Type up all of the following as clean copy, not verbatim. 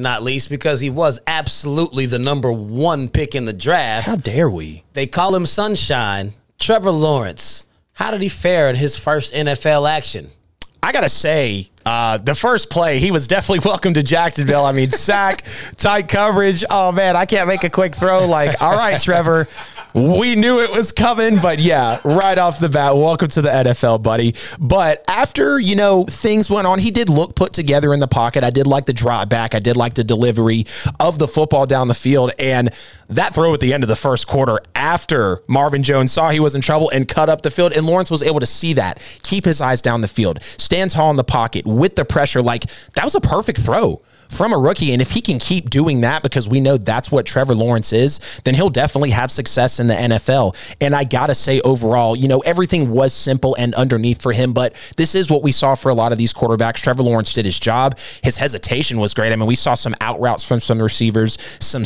not least, because he was absolutely the #1 pick in the draft. How dare we? They call him Sunshine. Trevor Lawrence. How did he fare in his first NFL action? I got to say, the first play, he was definitely welcome to Jacksonville. I mean, sack, tight coverage. Oh, man, I can't make a quick throw. Like, all right, Trevor, we knew it was coming. But, yeah, right off the bat, welcome to the NFL, buddy. But after, you know, things went on, he did look put together in the pocket. I did like the drop back. I did like the delivery of the football down the field. And that throw at the end of the first quarter after Marvin Jones saw he was in trouble and cut up the field, and Lawrence was able to see that, keep his eyes down the field, stand tall in the pocket with the pressure. Like, that was a perfect throw from a rookie. And if he can keep doing that, because we know that's what Trevor Lawrence is, then he'll definitely have success in the NFL. And I got to say, overall, you know, everything was simple and underneath for him, but this is what we saw for a lot of these quarterbacks. Trevor Lawrence did his job. His hesitation was great. I mean, we saw some out routes from some receivers, some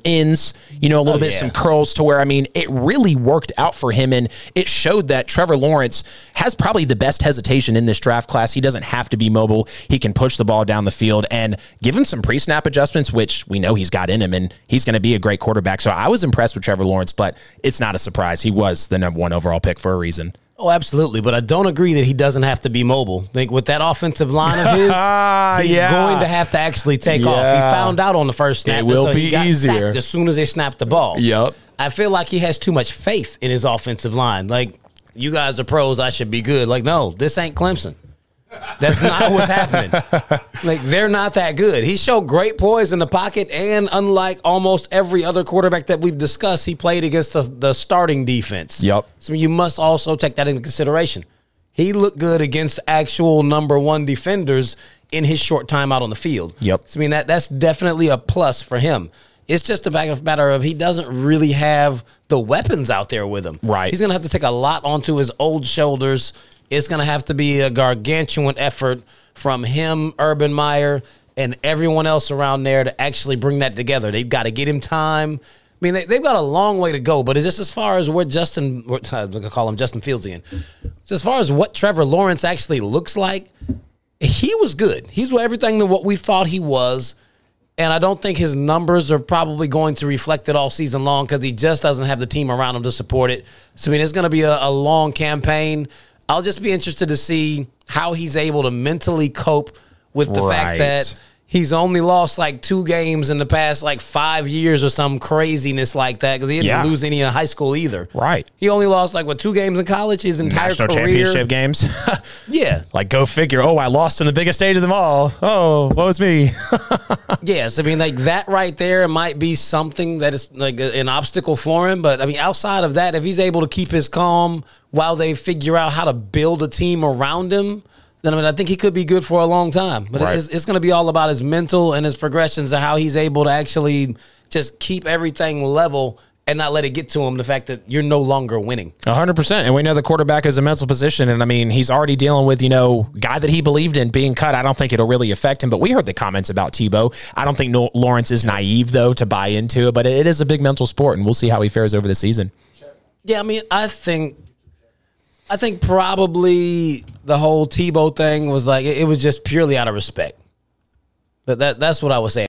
ins, you know, a little bit, some curls, to where, I mean, it really worked out for him. And it showed that Trevor Lawrence has probably the best hesitation in this draft class. He doesn't have to be mobile. He can push the ball down the field and give him some pre-snap adjustments, which we know he's got in him, and he's going to be a great quarterback. So I was impressed with Trevor Lawrence, but it's not a surprise. He was the #1 overall pick for a reason. Oh, absolutely. But I don't agree that he doesn't have to be mobile. Like, with that offensive line of his, he's going to have to actually take off. He found out on the first snap. It will be he got easier sacked as soon as they snapped the ball. Yep. I feel like he has too much faith in his offensive line. Like, you guys are pros, I should be good. Like, no, this ain't Clemson. That's not what's happening. Like, they're not that good. He showed great poise in the pocket, and unlike almost every other quarterback that we've discussed, he played against the starting defense. Yep. So you must also take that into consideration. He looked good against actual #1 defenders in his short time out on the field. Yep. So, I mean, that's definitely a plus for him. It's just a matter of he doesn't really have the weapons out there with him. Right. He's going to have to take a lot onto his old shoulders. It's going to have to be a gargantuan effort from him, Urban Meyer, and everyone else around there to actually bring that together. They've got to get him time. I mean, they've got a long way to go, but it's just as far as where I'm going to call him Justin Fields again. So as far as what Trevor Lawrence actually looks like, he was good. He's everything that what we thought he was. And I don't think his numbers are probably going to reflect it all season long, because he just doesn't have the team around him to support it. So, I mean, it's going to be a long campaign. I'll just be interested to see how he's able to mentally cope with the fact that he's only lost like 2 games in the past like 5 years or some craziness like that, because he didn't lose any in high school either. Right. He only lost like, what, 2 games in college his entire National career. championship games. Yeah. Like, go figure. Oh, I lost in the biggest stage of them all. Oh, what was me? Yes, I mean, like, that right there might be something that is like an obstacle for him. But, I mean, outside of that, if he's able to keep his calm while they figure out how to build a team around him, then, I mean, I think he could be good for a long time. But it's going to be all about his mental and his progressions and how he's able to actually just keep everything level and not let it get to him, the fact that you're no longer winning. 100%. And we know the quarterback is a mental position. And, I mean, he's already dealing with, you know, guy that he believed in being cut. I don't think it'll really affect him. But we heard the comments about Tebow. I don't think Lawrence is naive, though, to buy into it. But it is a big mental sport, and we'll see how he fares over the season. Yeah, I mean, I think probably the whole Tebow thing was like, it was just purely out of respect. That's what I would say.